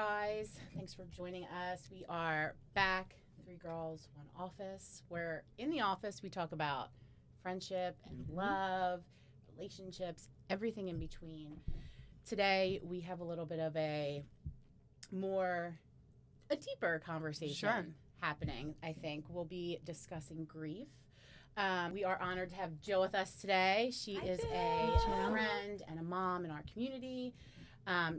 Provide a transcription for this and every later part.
guys. Thanks for joining us. We are back, 3 girls, 1 office. Where in the office we talk about friendship and love, relationships, everything in between. Today we have a little bit of a deeper conversation happening. I think we'll be discussing grief. We are honored to have Jill with us today. She is a friend and a mom in our community.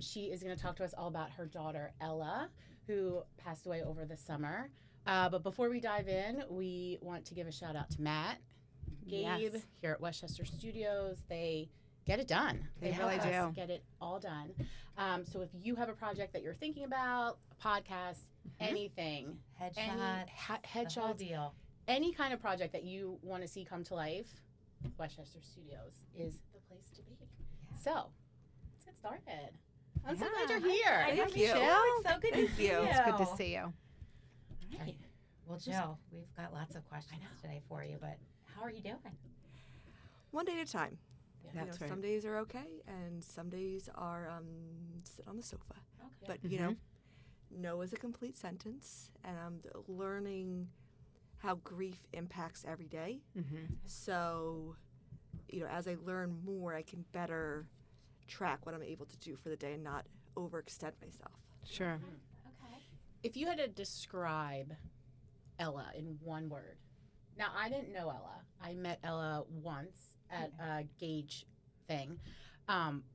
She is going to talk to us all about her daughter, Ella, who passed away over the summer. But before we dive in, we want to give a shout out to Matt, Gabe, here at Westchester Studios. They get it done. They really do. Get it all done. So if you have a project that you're thinking about, a podcast, anything, headshots, deal, any kind of project that you want to see come to life, Westchester Studios is the place to be. So let's get started. I'm so glad you're here. Thank you. Jill. It's so good to see you. It's good to see you. All right. Well, Jill, we've got lots of questions today for you, but how are you doing? One day at a time. Yeah. That's right. Some days are okay, and some days are sit on the sofa. Okay. But, you know, no is a complete sentence, and I'm learning how grief impacts every day. So, you know, as I learn more, I can better track what I'm able to do for the day and not overextend myself. Sure. Okay. If you had to describe Ella in one word. Now, I didn't know Ella. I met Ella once at a Gage thing.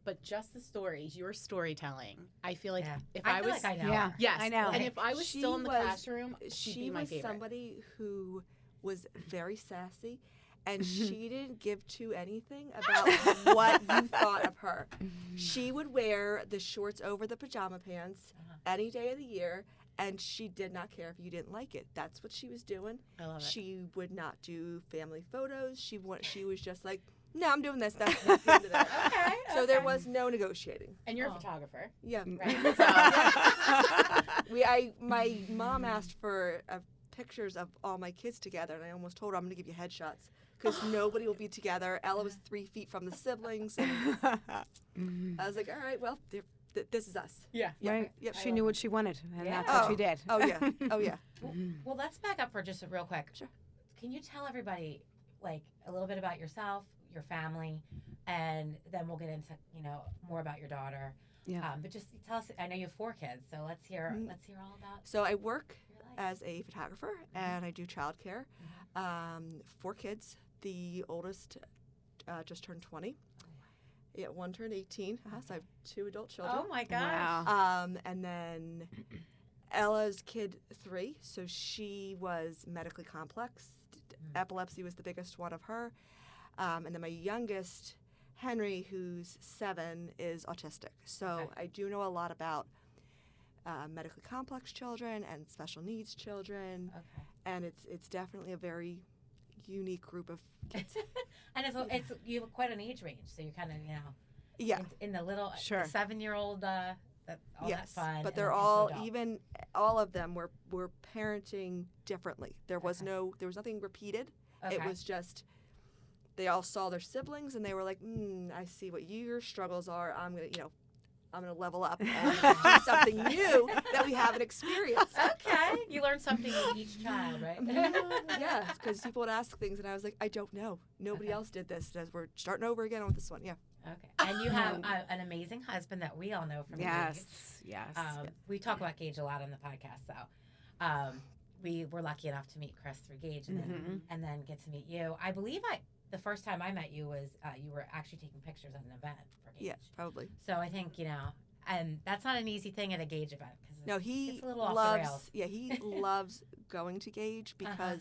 But just the stories, your storytelling, I feel like if I feel was... like I know. Yeah, Yes. I know. And if I was still in the classroom, she'd She be my was favorite. somebody who was very sassy, and she didn't give two anything about what you thought of her. She would wear the shorts over the pajama pants any day of the year, and she did not care if you didn't like it. That's what she was doing. I love it. She would not do family photos. She was just like, no, I'm doing this. That's the end of that. Okay. So there was no negotiating. And you're a photographer, Yeah. right? My mom asked for pictures of all my kids together, and I almost told her I'm going to give you headshots because nobody will be together. Ella was 3 feet from the siblings, and I was like, all right, well, this is us. Yeah. Right. Yep. She knew what she wanted, and Yeah. that's what she did. Oh yeah. Oh yeah. Well, let's back up for just real quick. Sure. Can you tell everybody, like, a little bit about yourself, your family, and then we'll get into, more about your daughter. Yeah. But just tell us. I know you have 4 kids, so let's hear all about So I work your life. as a photographer, and I do childcare. 4 kids. The oldest just turned 20. Yeah, one turned 18. So I have 2 adult children. Oh my gosh. Wow. And then Ella's kid 3, so she was medically complex. Epilepsy was the biggest one of her. And then my youngest, Henry, who's 7, is autistic. So I do know a lot about medically complex children and special needs children. Okay. And it's definitely a very unique group of kids. And it's you have quite an age range, so you're kind of Yeah. in the little Sure. 7-year-old that Yes, fun. but and they're into all adults. all of them were parenting differently. There was nothing repeated. It Okay. was just they all saw their siblings and they were like, I see what your struggles are. I'm gonna level up and do something new that we haven't experienced. Okay. You learn something with each child, right? Yeah, because people would ask things and I was like, I don't know. Nobody else did this. As we're starting over again with this one. Yeah. Okay. And you have an amazing husband that we all know from Gage. Yes. We talk about Gage a lot on the podcast, so we were lucky enough to meet Chris through Gage and then get to meet you. I believe the first time I met you was you were actually taking pictures at an event for Gage. Yeah, probably. So I think, and that's not an easy thing at a Gage event. No, he it's a little off the rails. loves. Yeah, he loves going to Gage because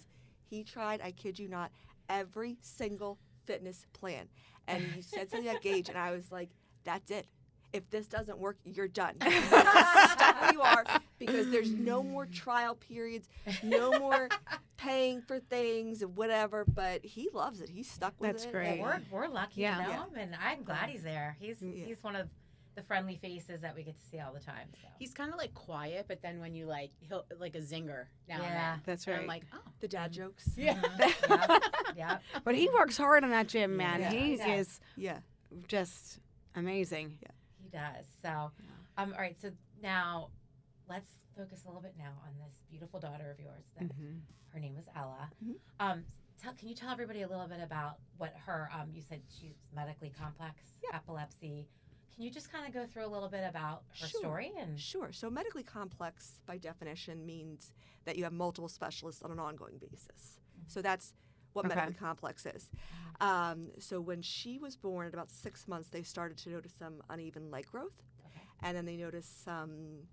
he tried. I kid you not, every single fitness plan. And you said something at Gage, and I was like, "That's it. If this doesn't work, you're done. Stop where you are because there's no more trial periods, no more paying for things and whatever." But he loves it. He's stuck with That's it. great. Well, we're lucky Yeah. to know Yeah. him, and I'm glad he's there. He's one of the friendly faces that we get to see all the time. So. He's kind of like quiet, but then when you he'll like a zinger now and Yeah. then. That's And right. I'm like, oh. The dad jokes. Yeah. Yeah. But he works hard in that gym, man. Yeah. He Yeah. is Yeah. just amazing. Yeah. He does. So, all right. So now, let's focus a little bit now on this beautiful daughter of yours. That her name is Ella. Mhm. Can you tell everybody a little bit about what her? You said she's medically complex epilepsy. Can you just kind of go through a little bit about her story? And Sure. So medically complex, by definition, means that you have multiple specialists on an ongoing basis. So that's what medically complex is. So when she was born, at about 6 months, they started to notice some uneven leg growth. And then they noticed some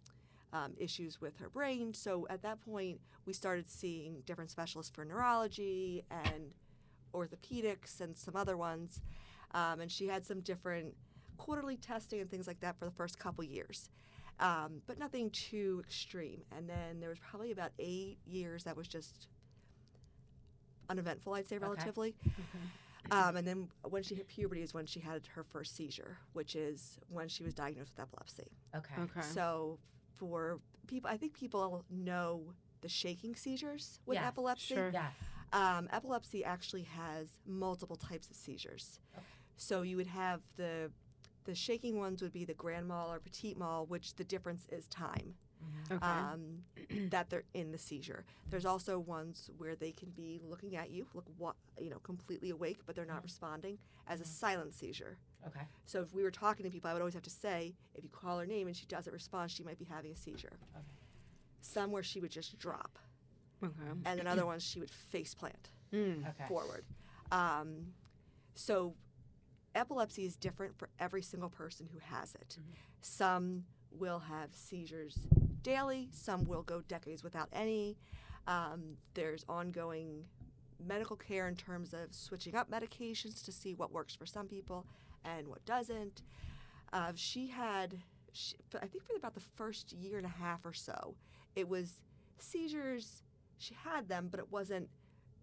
issues with her brain. So at that point, we started seeing different specialists for neurology and orthopedics and some other ones. And she had some different quarterly testing and things like that for the first couple years, but nothing too extreme. And then there was probably about 8 years that was just uneventful, I'd say, relatively. And then when she hit puberty is when she had her first seizure, which is when she was diagnosed with epilepsy. So for people, I think people know the shaking seizures with epilepsy. Epilepsy actually has multiple types of seizures. So you would have the shaking ones would be the grand mal or petit mal, which the difference is time that they're in the seizure. There's also ones where they can be looking at you, completely awake, but they're not responding, as a silent seizure. So if we were talking to people, I would always have to say, if you call her name and she doesn't respond, she might be having a seizure. Some where she would just drop. And then other ones she would face plant forward. So epilepsy is different for every single person who has it. Some will have seizures daily. Some will go decades without any. There's ongoing medical care in terms of switching up medications to see what works for some people and what doesn't. I think for about the first year and a half or so, it was seizures. She had them, but it wasn't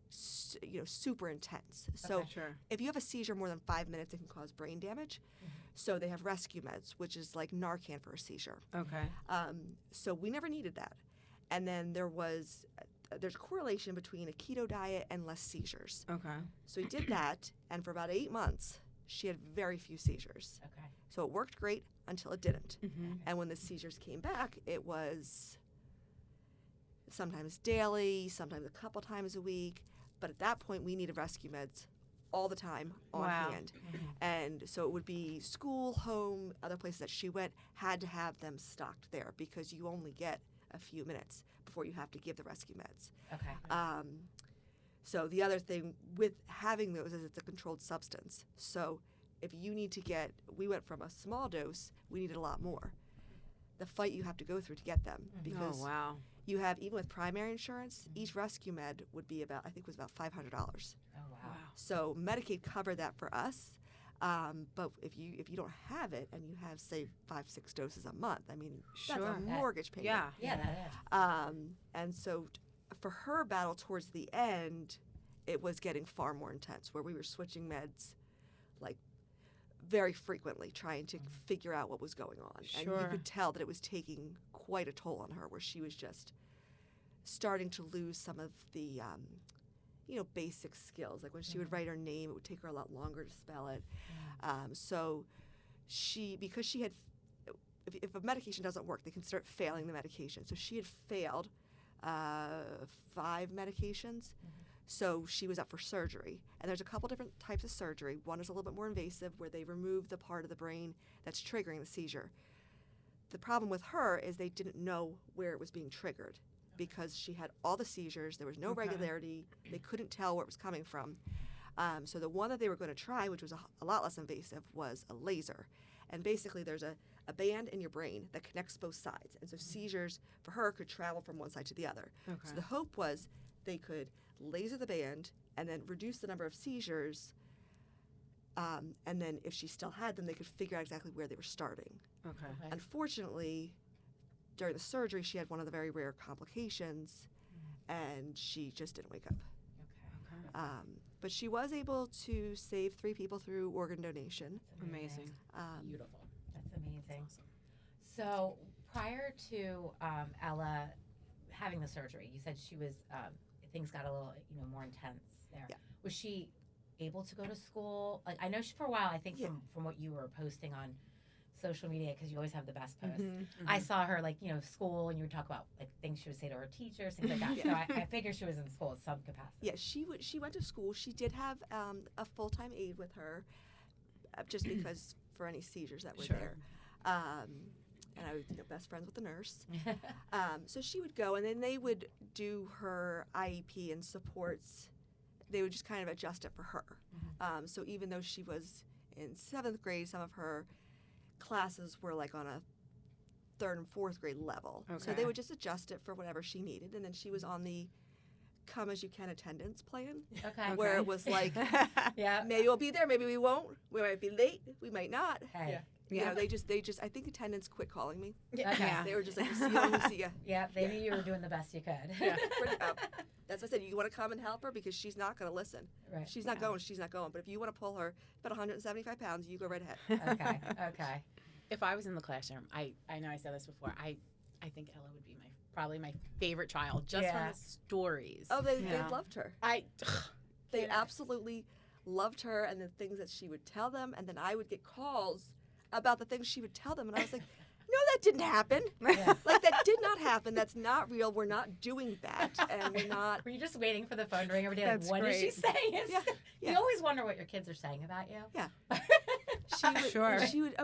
super intense. So if you have a seizure more than 5 minutes, it can cause brain damage. So they have rescue meds, which is like Narcan for a seizure. So we never needed that. And then there's a correlation between a keto diet and less seizures. So we did that, and for about 8 months, she had very few seizures. So it worked great until it didn't. And when the seizures came back, it was sometimes daily, sometimes a couple times a week. But at that point, we needed rescue meds all the time on hand. And so it would be school, home, other places that she went, had to have them stocked there because you only get a few minutes before you have to give the rescue meds. So the other thing with having those is it's a controlled substance. So if you need to we went from a small dose, we needed a lot more. The fight you have to go through to get them because you have, even with primary insurance, each rescue med would be about $500. So Medicaid covered that for us. But if you don't have it and you have, say, 5-6 doses a month, I mean, that's a mortgage payment. That is. And so for her battle towards the end, it was getting far more intense, where we were switching meds like very frequently, trying to figure out what was going on. And you could tell that it was taking quite a toll on her, where she was just starting to lose some of the basic skills. Like when she would write her name, it would take her a lot longer to spell it. So because she had, if a medication doesn't work, they can start failing the medication. So she had failed 5 medications. So she was up for surgery. And there's a couple different types of surgery. One is a little bit more invasive, where they remove the part of the brain that's triggering the seizure. The problem with her is they didn't know where it was being triggered because she had all the seizures. There was no regularity. They couldn't tell where it was coming from. So the one that they were going to try, which was a lot less invasive, was a laser. And basically there's a band in your brain that connects both sides. And so seizures for her could travel from one side to the other. So the hope was they could laser the band and then reduce the number of seizures. And then if she still had them, they could figure out exactly where they were starting. Unfortunately, during the surgery, she had one of the very rare complications, and she just didn't wake up. But she was able to save 3 people through organ donation. Amazing. Beautiful. That's amazing. Awesome. So prior to Ella having the surgery, you said she was things got a little more intense there. Was she able to go to school? Like I know for a while, I think from what you were posting on social media because you always have the best posts. Mm-hmm. I saw her like, school, and you would talk about like things she would say to her teachers, things like that. So I figured she was in school at some capacity. Yeah, she went to school. She did have a full-time aide with her, just because for any seizures that were there. And I was best friends with the nurse. So she would go, and then they would do her IEP and supports. They would just kind of adjust it for her. So even though she was in 7th grade, some of her classes were like on a 3rd and 4th grade level. So they would just adjust it for whatever she needed. And then she was on the come as you can attendance plan. Okay. Where it was like, Yeah. maybe we'll be there, maybe we won't. We might be late, we might not. Hey. Yeah. They just, I think attendance quit calling me. Okay. Yeah. They were just like, we'll see ya. Yeah, they knew you were doing the best you could. That's what I said. You want to come and help her because she's not going to listen. Right. She's not going. She's not going. But if you want to pull her, about 175 pounds, you go right ahead. Okay. If I was in the classroom, I know I said this before. I think Ella would be probably my favorite child, just from the stories. Oh, they loved her. They Yeah. absolutely loved her and the things that she would tell them. And then I would get calls about the things she would tell them, and I was like, no, that didn't happen. Yeah. Like, that did not happen. That's not real. We're not doing that, and we're not. Were you just waiting for the phone to ring every day? Like, That's what is she great. saying? Yeah. You always wonder what your kids are saying about you. Yeah.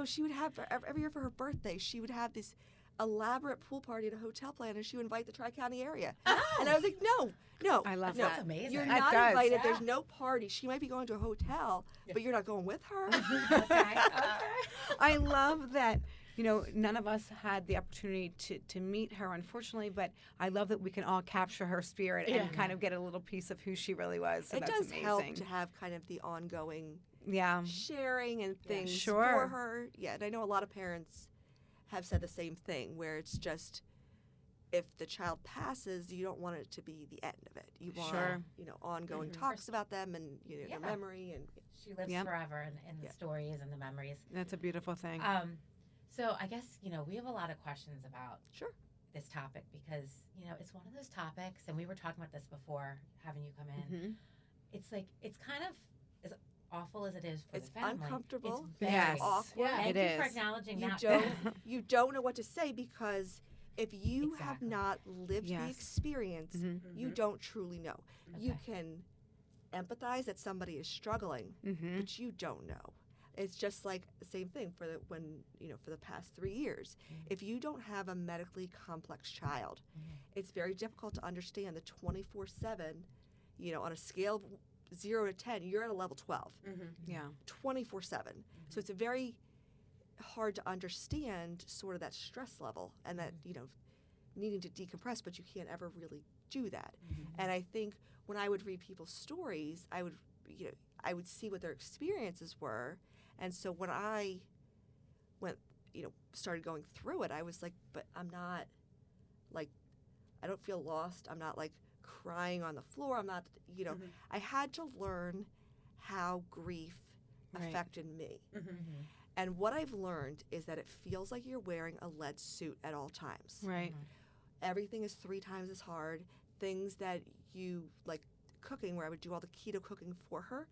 She would have every year for her birthday. She would have this elaborate pool party at a hotel plan, and she would invite the Tri-County area. And I was like, no, I love no. that. That's amazing. You're That not does. invited. Yeah. There's no party. She might be going to a hotel, but you're not going with her. Okay. I love that, none of us had the opportunity to meet her, unfortunately, but I love that we can all capture her spirit and kind of get a little piece of who she really was. So It that's does amazing. help to have kind of the ongoing sharing and things Sure. for her. Yeah, and I know a lot of parents have said the same thing, where it's just, if the child passes, you don't want it to be the end of it. You want, Sure. ongoing talks about them and their memory and. She lives forever in the stories and the memories. That's a beautiful thing. So I guess, we have a lot of questions about Sure. this topic because, it's one of those topics, and we were talking about this before having you come in. Mm-hmm. It's like, it's kind of as awful as it is for It's the family. uncomfortable. It's very Yes. awkward. Yeah. Thank It you for is. acknowledging You that. you don't know what to say, because if you have Exactly. not lived the Yes. experience, Mm-hmm. you don't truly know. You Okay. can empathize that somebody is struggling, Mm-hmm. but you don't know. It's just like the same thing for the past 3 years. If you don't have a medically complex child, it's very difficult to understand the 24/7. On a scale of 0 to 10, you're at a level 12. Yeah. 24/7. So it's a very hard to understand sort of that stress level and that, needing to decompress, but you can't ever really do that. And I think when I would read people's stories, I would see what their experiences were. And so when I went, started going through it, I was like, but I'm not, like, I don't feel lost. I'm not, like, crying on the floor. I'm not, I had to learn how grief Right. affected me. And what I've learned is that it feels like you're wearing a lead suit at all times. Right. Everything is 3 times as hard. Things that you, like cooking, where I would do all the keto cooking for her,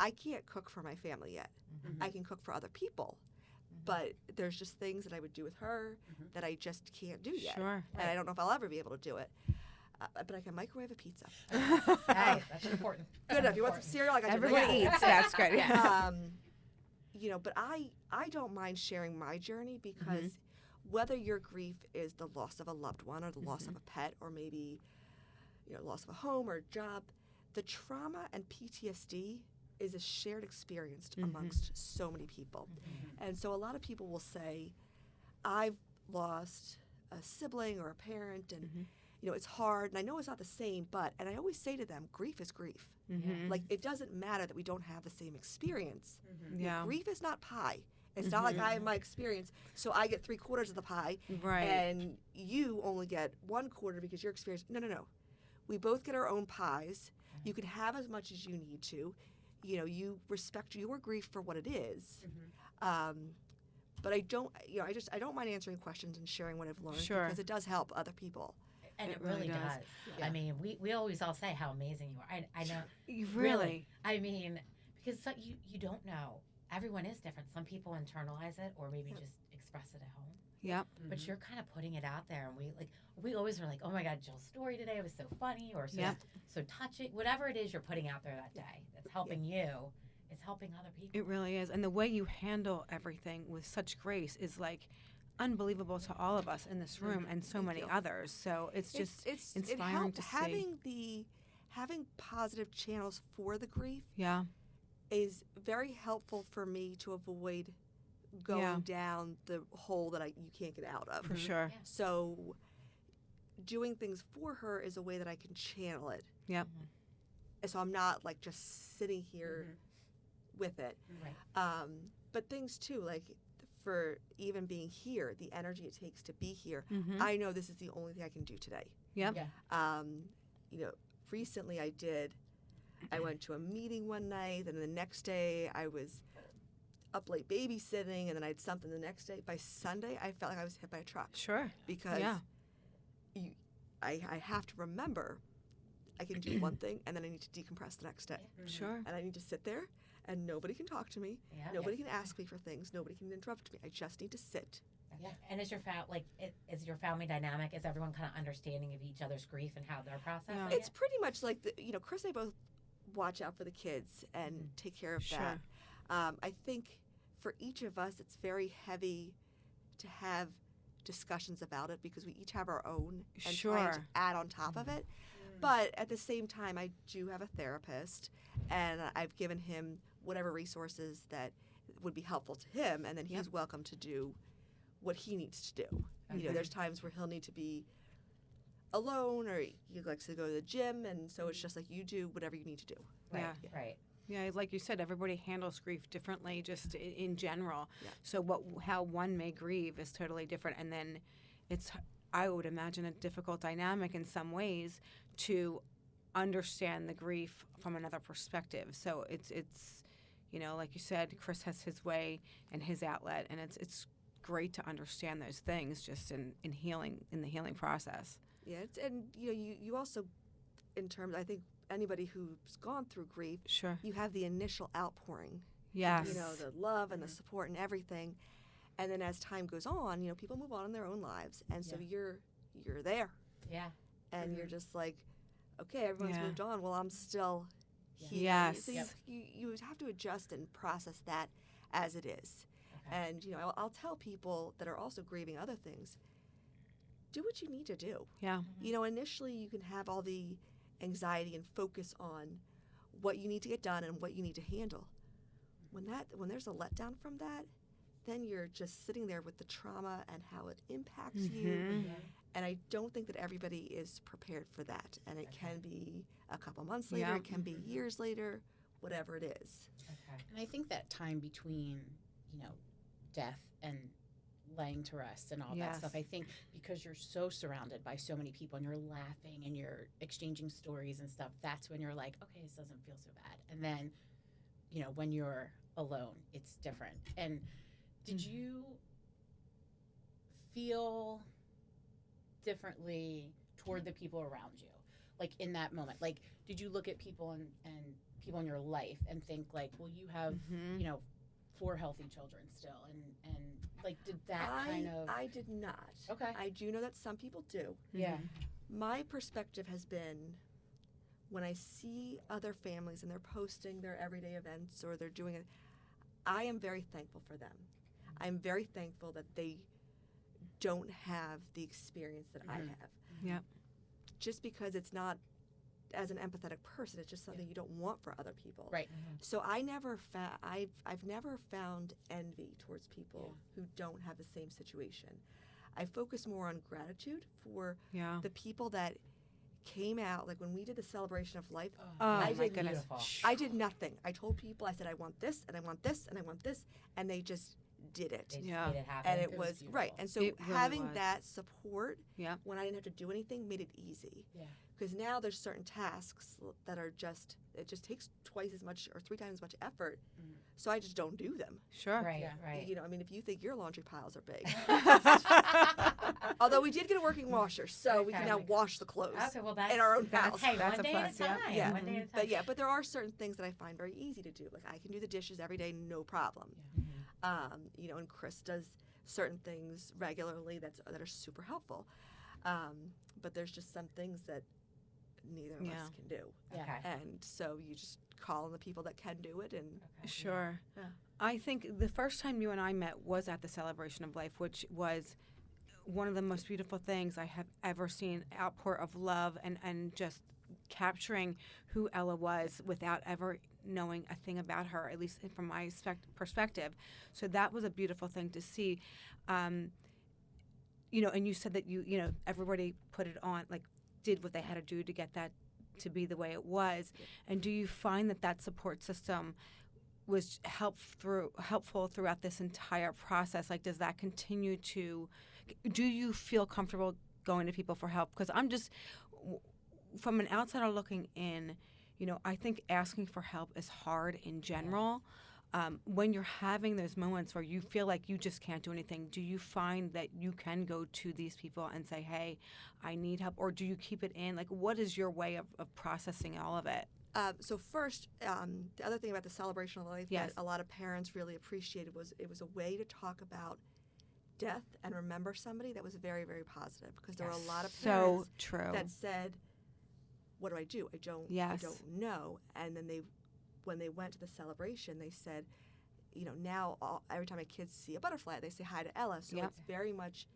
I can't cook for my family yet. I can cook for other people. But there's just things that I would do with her that I just can't do yet. Sure. And I don't know if I'll ever be able to do it. But I can microwave a pizza. Hey, that's important. Good enough. You want some cereal? I got you. Everybody eats. That's good. Yeah. But I don't mind sharing my journey, because whether your grief is the loss of a loved one or the loss of a pet, or maybe, loss of a home or a job, the trauma and PTSD is a shared experience amongst so many people. And so a lot of people will say, I've lost a sibling or a parent, and it's hard, and I know it's not the same, and I always say to them, grief is grief. Like, it doesn't matter that we don't have the same experience. Yeah. Grief is not pie. It's not like I have my experience, so I get 3/4 of the pie, Right. and you only get 1/4 because your experience. No. We both get our own pies. You can have as much as you need to. You respect your grief for what it is. But I don't, I don't mind answering questions and sharing what I've learned, Sure. because it does help other people. And it It really really does. does. Yeah. I mean, we always all say how amazing you are. I know. You really. I mean, because you don't know. Everyone is different. Some people internalize it, or maybe just express it at home. Yep. But you're kind of putting it out there, and we always are like, oh my God, Jill's story today was so funny or so touching. Whatever it is you're putting out there that day that's helping you, it's helping other people. It really is. And the way you handle everything with such grace is like unbelievable to all of us in this room and so many others. So it's just inspiring to see. Having positive channels for the grief is very helpful for me to avoid going down the hole that you can't get out of. For sure. Yeah. So doing things for her is a way that I can channel it. Yep. And so I'm not like just sitting here with it. Right. But things too, like for even being here, the energy it takes to be here, I know this is the only thing I can do today. Yep. Yeah. Recently I went to a meeting one night, and the next day I was up late babysitting, and then I had something the next day. By Sunday, I felt like I was hit by a truck. Sure. Because I have to remember I can do one thing, and then I need to decompress the next day. Sure. And I need to sit there, and nobody can talk to me. Yeah. Nobody can ask me for things. Nobody can interrupt me. I just need to sit. Yeah. And is your is your family dynamic? Is everyone kind of understanding of each other's grief and how they're processing it? It's pretty much like Chris and I both watch out for the kids and take care of that. I think for each of us, it's very heavy to have discussions about it because we each have our own and trying to add on top of it. But at the same time, I do have a therapist, and I've given him whatever resources that would be helpful to him, and then he's welcome to do what he needs to do. Okay. There's times where he'll need to be alone, or he likes to go to the gym, and so it's just like you do whatever you need to do. Right. Right. Yeah, like you said, everybody handles grief differently, just in general. Yeah. So how one may grieve is totally different, and then it's, I would imagine, a difficult dynamic in some ways to understand the grief from another perspective. So it's like you said, Chris has his way and his outlet, and it's great to understand those things just in the healing process. Yeah, and you also, in terms, I think anybody who's gone through grief, you have the initial outpouring. Yes. The love and the support and everything. And then as time goes on, people move on in their own lives. And so you're there. Yeah. And you're just like, okay, everyone's moved on. Well, I'm still here. Yes. So you have to adjust and process that as it is. Okay. And, I'll tell people that are also grieving other things, do what you need to do. Yeah. Initially you can have all the anxiety and focus on what you need to get done and what you need to handle. When there's a letdown from that, then you're just sitting there with the trauma and how it impacts you. And I don't think that everybody is prepared for that. And it can be a couple months later, it can be years later, whatever it is. Okay. And I think that time between, death and laying to rest and all that stuff, I think because you're so surrounded by so many people and you're laughing and you're exchanging stories and stuff, that's when you're like, okay, this doesn't feel so bad. And then, when you're alone, it's different. And did you feel differently toward the people around you, like in that moment? Like, did you look at people and people in your life and think like, well, you have 4 healthy children still, and like, did that I did not. Okay. I do know that some people do. Yeah. My perspective has been, when I see other families and they're posting their everyday events or they're doing it, I am very thankful for them. I'm very thankful that they don't have the experience that I have. Yeah. Just because it's not, as an empathetic person, it's just something you don't want for other people. Right. So I've never found envy towards people who don't have the same situation. I focus more on gratitude for the people that came out. Like when we did the celebration of life, my goodness. I did nothing. I told people, I said, I want this, and I want this, and I want this, and they just did it. They just made it happen. And it was right. And so having that support when I didn't have to do anything made it easy. Yeah. Because now there's certain tasks that are just, it just takes twice as much or 3 times as much effort. So I just don't do them. Sure. Right, right. If you think your laundry piles are big. Although we did get a working washer, so we can now wash the clothes in our own house. Hey, that's one day plus, at a time. Yeah. One day at a time. But there are certain things that I find very easy to do. Like I can do the dishes every day, no problem. And Chris does certain things regularly that are super helpful. But there's just some things that neither of us can do. Yeah. Okay. And so you just call on the people that can do it. And Sure. Yeah. I think the first time you and I met was at the Celebration of Life, which was one of the most beautiful things I have ever seen, outpour of love and just capturing who Ella was without ever knowing a thing about her, at least from my perspective. So that was a beautiful thing to see. You know, and you said that you know, everybody put it on, like, did what they had to do to get that to be the way it was. And do you find that support system was helpful throughout this entire process? Like, does that continue to, do you feel comfortable going to people for help? Because I'm just, from an outsider looking in, you know, I think asking for help is hard in general. When you're having those moments where you feel like you just can't do anything, do you find that you can go to these people and say, hey, I need help? Or do you keep it in? Like, what is your way of processing all of it? So first, the other thing about the Celebration of Life that a lot of parents really appreciated was it was a way to talk about death and remember somebody that was very, very positive, because there were a lot of parents that said, what do? I don't know. And then when they went to the celebration, they said, you know, now every time my kids see a butterfly, they say hi to Ella. So it's very much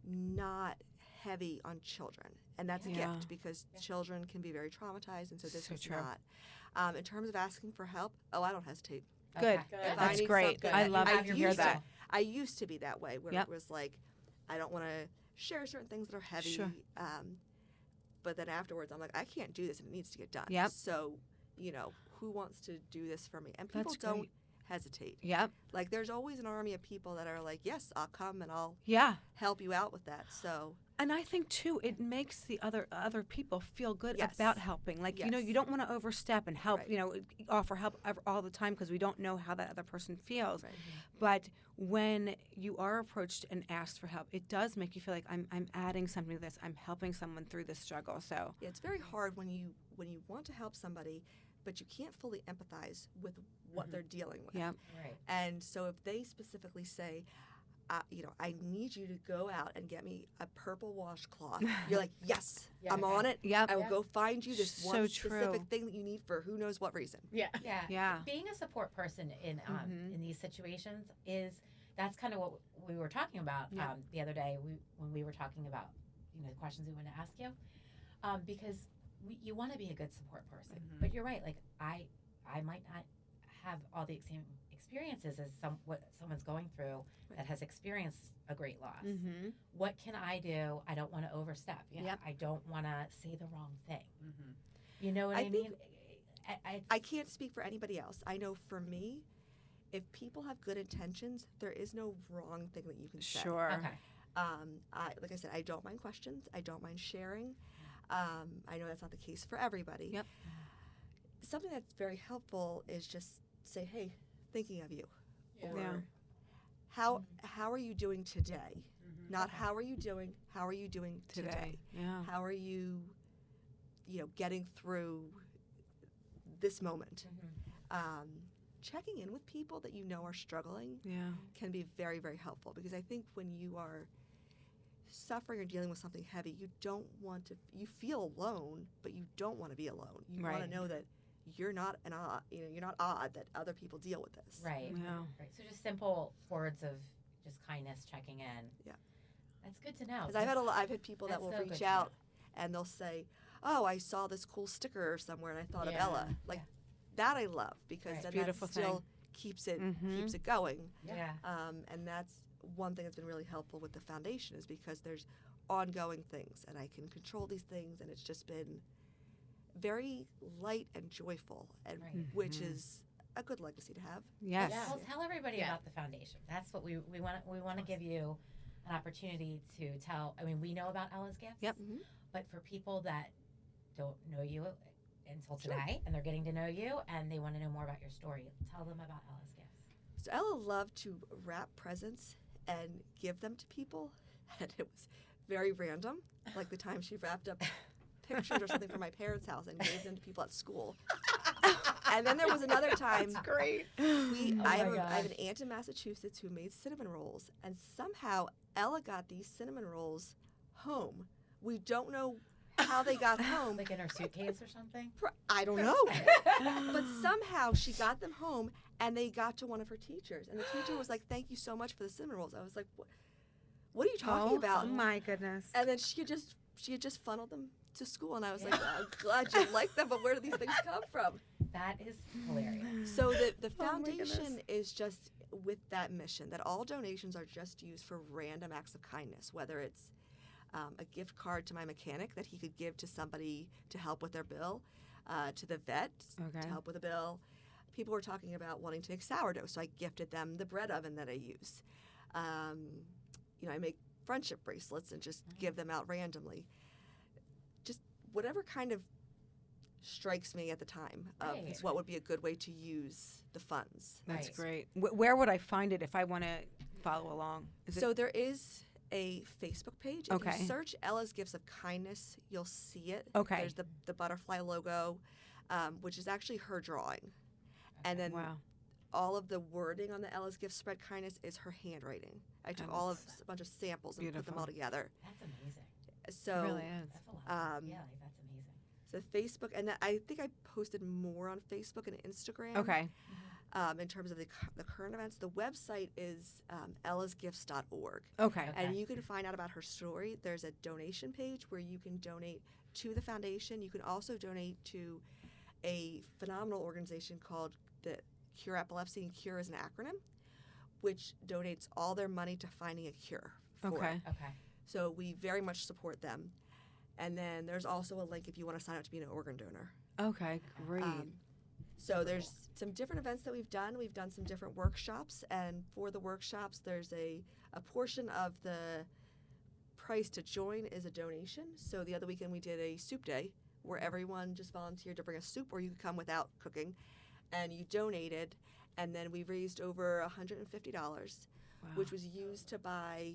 not heavy on children. And that's a gift, because children can be very traumatized, and so this is not. In terms of asking for help, I don't hesitate. Good. That's great. I love to hear that. I used to be that way, where it was like, I don't want to share certain things that are heavy. Sure. But then afterwards, I'm like, I can't do this, and it needs to get done. So, you know, who wants to do this for me? And people don't hesitate. Like, there's always an army of people that are like, yes, I'll come and I'll help you out with that. So. And I think, too, it makes the other people feel good about helping. Like, you know, you don't want to overstep and help, you know, offer help all the time, because we don't know how that other person feels. But when you are approached and asked for help, it does make you feel like I'm adding something to this. I'm helping someone through this struggle. So it's very hard when you want to help somebody, but you can't fully empathize with what they're dealing with. And so if they specifically say, you know, I need you to go out and get me a purple washcloth. You're like, yes, I'm on it. I will go find you this one specific thing that you need for who knows what reason. Being a support person in these situations that's kind of what we were talking about the other day when we were talking about, you know, the questions we want to ask you, because you want to be a good support person, but you're right. Like, I might not have all the same experiences as what someone's going through that has experienced a great loss. What can I do? I don't want to overstep. You know, I don't want to say the wrong thing. You know what I mean? I can't speak for anybody else. I know for me, if people have good intentions, there is no wrong thing that you can say. Okay. Like I said, I don't mind questions. I don't mind sharing. I know that's not the case for everybody. Something that's very helpful is just say, hey, thinking of you. Or how are you doing today? Not how are you doing today? How are you, you know, getting through this moment? Checking in with people that you know are struggling can be very, very helpful, because I think when you are suffering or dealing with something heavy, you feel alone, but you don't want to be alone. You want to know that you're not you're not odd that other people deal with this. Right. So just simple words of just kindness, checking in. That's good to know. Because I've had people that will reach out and they'll say, "Oh, I saw this cool sticker somewhere and I thought of Ella." Like that I love, because then that still keeps it going. And that's one thing that's been really helpful with the foundation, is because there's ongoing things and I can control these things, and it's just been very light and joyful, and which is a good legacy to have. Well, tell everybody about the foundation. That's what we want to give you an opportunity to tell. I mean, we know about Ella's Gifts, but for people that don't know you until today, and they're getting to know you and they want to know more about your story, tell them about Ella's Gifts. So Ella loved to wrap presents and give them to people, and it was very random. Like the time she wrapped up pictures or something from my parents' house and gave them to people at school. And then there was another time. That's great. I have gosh. an aunt in Massachusetts who made cinnamon rolls, and somehow Ella got these cinnamon rolls home. We don't know how they got home. Like in her suitcase or something? I don't know. But somehow she got them home, and they got to one of her teachers. And the teacher was like, "Thank you so much for the cinnamon rolls." I was like, "What are you talking about?" Oh my goodness. And then she had just funneled them to school, and I was like, "I'm glad you like them, but where do these things come from?" That is hilarious. So the Oh my foundation goodness. is just with that mission that all donations are just used for random acts of kindness, whether it's a gift card to my mechanic that he could give to somebody to help with their bill, to the vet to help with a bill. People were talking about wanting to make sourdough, so I gifted them the bread oven that I use. I make friendship bracelets and just give them out randomly. Just whatever kind of strikes me at the time of Right. what would be a good way to use the funds. That's Right. great. Where would I find it if I want to follow along? So there is a Facebook page. If Okay. you search Ella's Gifts of Kindness, you'll see it. Okay. There's the butterfly logo, which is actually her drawing. And then Wow. all of the wording on the Ella's Gifts Spread Kindness is her handwriting. I took Oh, a bunch of samples and put them beautiful. all together. That's amazing. So It really is. That's a lot. Um, Yeah, like, that's amazing. So Facebook, and I think I posted more on Facebook and Instagram. Okay. In terms of the current events, the website is ellasgifts.org. Okay. And you can find out about her story. There's a donation page where you can donate to the foundation. You can also donate to a phenomenal organization called the Cure Epilepsy, and Cure is an acronym, which donates all their money to finding a cure for Okay. it. Okay. So we very much support them. And then there's also a link if you want to sign up to be an organ donor. Okay. Great. So there's some different events that we've done. We've done some different workshops, and for the workshops, there's a portion of the price to join is a donation. So the other weekend we did a soup day where everyone just volunteered to bring a soup, or you could come without cooking, and you donated, and then we raised over $150, Wow. which was used to buy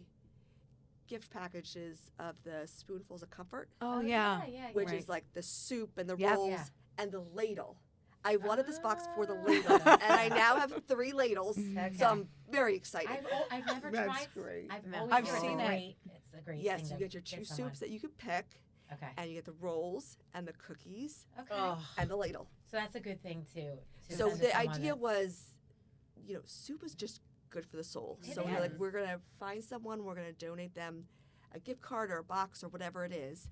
gift packages of the spoonfuls of comfort, Oh yeah. which Right. is like the soup and the Yep. rolls Yeah. and the ladle. I wanted this box for the Ah. ladle, and I now have 3 ladles, Okay. so I'm very excited. I've never That's tried. great. I've No. always I've heard seen it's it. great. It's a great Yes, thing you to get your 2 someone. soups that you can pick, Okay. and you get the rolls and the cookies Okay. Oh, and the ladle. So that's a good thing too. to So send to the someone idea that's- was, soup is just good for the soul. It So we're like, is. we're gonna find someone, we're gonna donate them a gift card or a box or whatever it is.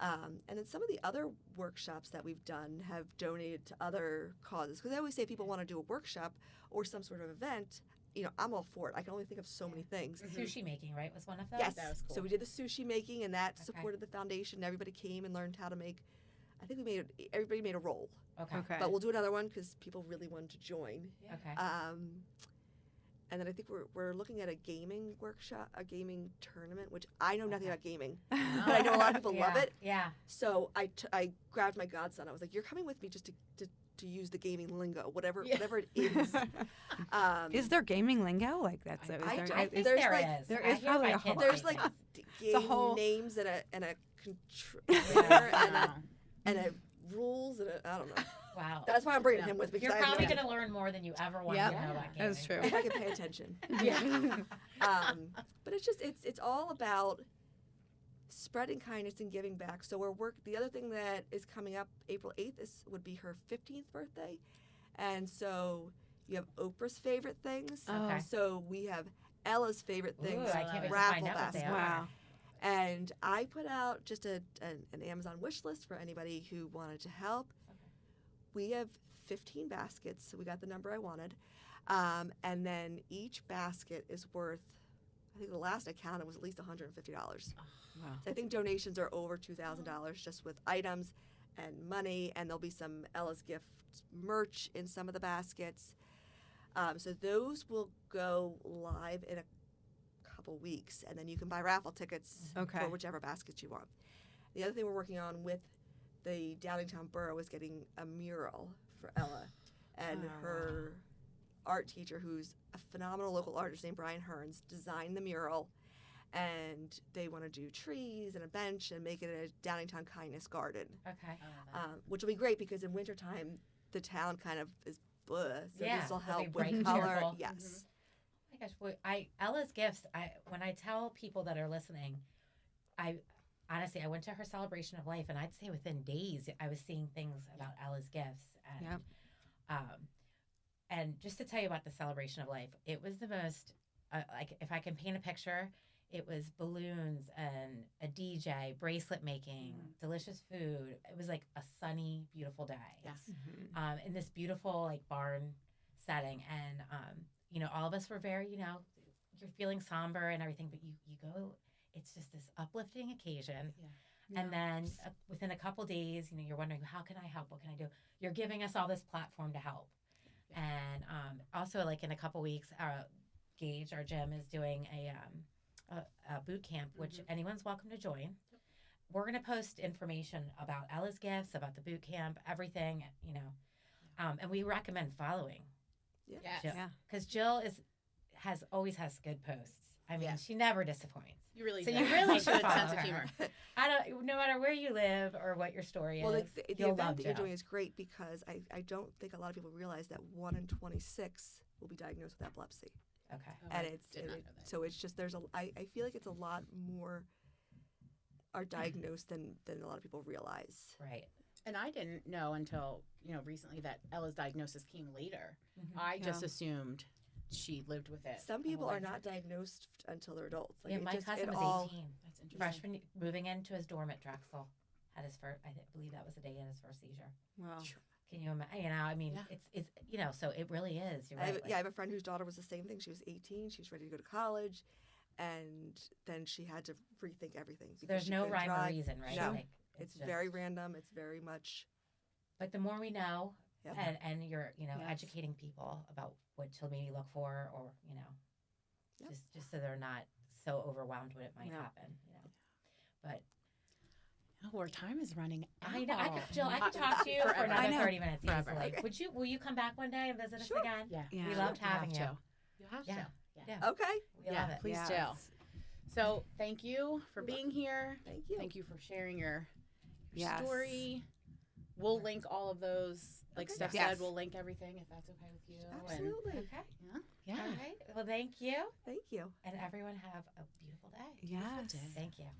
And then some of the other workshops that we've done have donated to other causes. Because I always say if people want to do a workshop or some sort of event, I'm all for it. I can only think of so many things. Sushi making, right, was one of those. Yes. That was So cool. we did the sushi making, and that Okay. supported the foundation. Everybody came and learned how to make. I think everybody made a roll. Okay. Okay. But we'll do another one because people really wanted to join. Okay. And then I think we're looking at a gaming workshop, a gaming tournament, which I know nothing Okay. about gaming, but I know a lot of people love Yeah, it. Yeah. So I grabbed my godson. I was like, "You're coming with me just to use the gaming lingo, whatever Yeah. whatever it is." Is there gaming lingo like that? So I is don't- I think there's there like- is. there I is hear probably my a whole- kids There's say like things. game whole- names and a Wow. and a rules and I don't know. Wow. That's why I'm bringing Yeah. him with me. 'cause You're I have no probably idea. going to learn more than you ever want Yep. to know about gaming. That's true. If I can pay attention. Yeah. But it's all about spreading kindness and giving back. So the other thing that is coming up April 8th would be her 15th birthday. And so you have Oprah's favorite things. Okay. So we have Ella's favorite Ooh, things. I can't wait to raffle find out what they basket. are. Wow. And I put out just an Amazon wish list for anybody who wanted to help. Okay. We have 15 baskets, so we got the number I wanted. And then each basket is worth, I think the last I counted was at least $150. Wow. So I think donations are over $2,000 just with items and money, and there'll be some Ella's Gift merch in some of the baskets. So those will go live in a couple weeks, and then you can buy raffle tickets Okay. for whichever baskets you want. The other thing we're working on with the Downingtown Borough is getting a mural for Ella, and Oh, her art teacher, who's a phenomenal local artist named Brian Hearns, designed the mural, and they want to do trees and a bench and make it a Downingtown Kindness Garden, Okay. I love that. which will be great because in wintertime the town kind of is blah. So Yeah, this will it'll be help bright with and color. cheerful. Yes. Oh my gosh, Ella's gifts. When I tell people that are listening, I honestly I went to her celebration of life, and I'd say within days I was seeing things about Ella's gifts. And, and just to tell you about the celebration of life, it was the most like if I can paint a picture, it was balloons and a DJ, bracelet making, delicious food. It was like a sunny, beautiful day. Yes. In this beautiful like barn setting, and you know, all of us were very, you know, you're feeling somber and everything, but you go. It's just this uplifting occasion. Yeah. And then within a couple days, you know, you're wondering, how can I help? What can I do? You're giving us all this platform to help. Yeah. And also, like in a couple weeks, Gage, our gym, is doing a boot camp, which anyone's welcome to join. Yep. We're going to post information about Ella's gifts, about the boot camp, everything, you know. And we recommend following. Yeah. Yes. Because Jill always has good posts. I mean, she never disappoints. You really So do. you really Good should follow sense of her. humor. No matter where you live or what your story Well, is, the you'll event love that you're Jill. doing is great because I don't think a lot of people realize that 1 in 26 will be diagnosed with epilepsy. Okay. Oh, And I it's did not know that. so it's just I feel like it's a lot more are diagnosed than a lot of people realize. Right. And I didn't know until, you know, recently that Ella's diagnosis came later. Mhm. I just assumed she lived with it. Some people all are life. not diagnosed until they're adults. Like Yeah, it my just, cousin it was all, 18. That's interesting. Freshman, moving into his dorm at Drexel, had his first. Believe that was the day he had his first seizure. Wow. Can you imagine? You know, I mean, it's you know, so it really is. You're right. I have a friend whose daughter was the same thing. She was 18. She was ready to go to college, and then she had to rethink everything. So there's she no couldn't rhyme or drive. reason, right? No. Like, It's just- very random. It's very much. But the more we know, Yep. and you're, you know, Yes. educating people about what to maybe look for, or you know, Yep. just so they're not so overwhelmed when it might Yeah. happen. You know, but Oh, our time is running out. I know, Jill, I could talk to you for Forever. I another know. 30 minutes Forever. easily. Okay. Will you come back one day and visit Sure. us again? Yeah. Yeah. We Sure. loved having you. You'll have Yeah. to. Yeah. Okay. We Yeah, love it. please Yeah, do. it's- So thank you for being here. Thank you. Thank you for sharing your Yes. story. We'll link all of those, like Okay. Steph Yes. said, we'll link everything if that's okay with you. Absolutely. Okay. And yeah. All right. Well, thank you. Thank you. And everyone have a beautiful day. Yes. day. Thank you.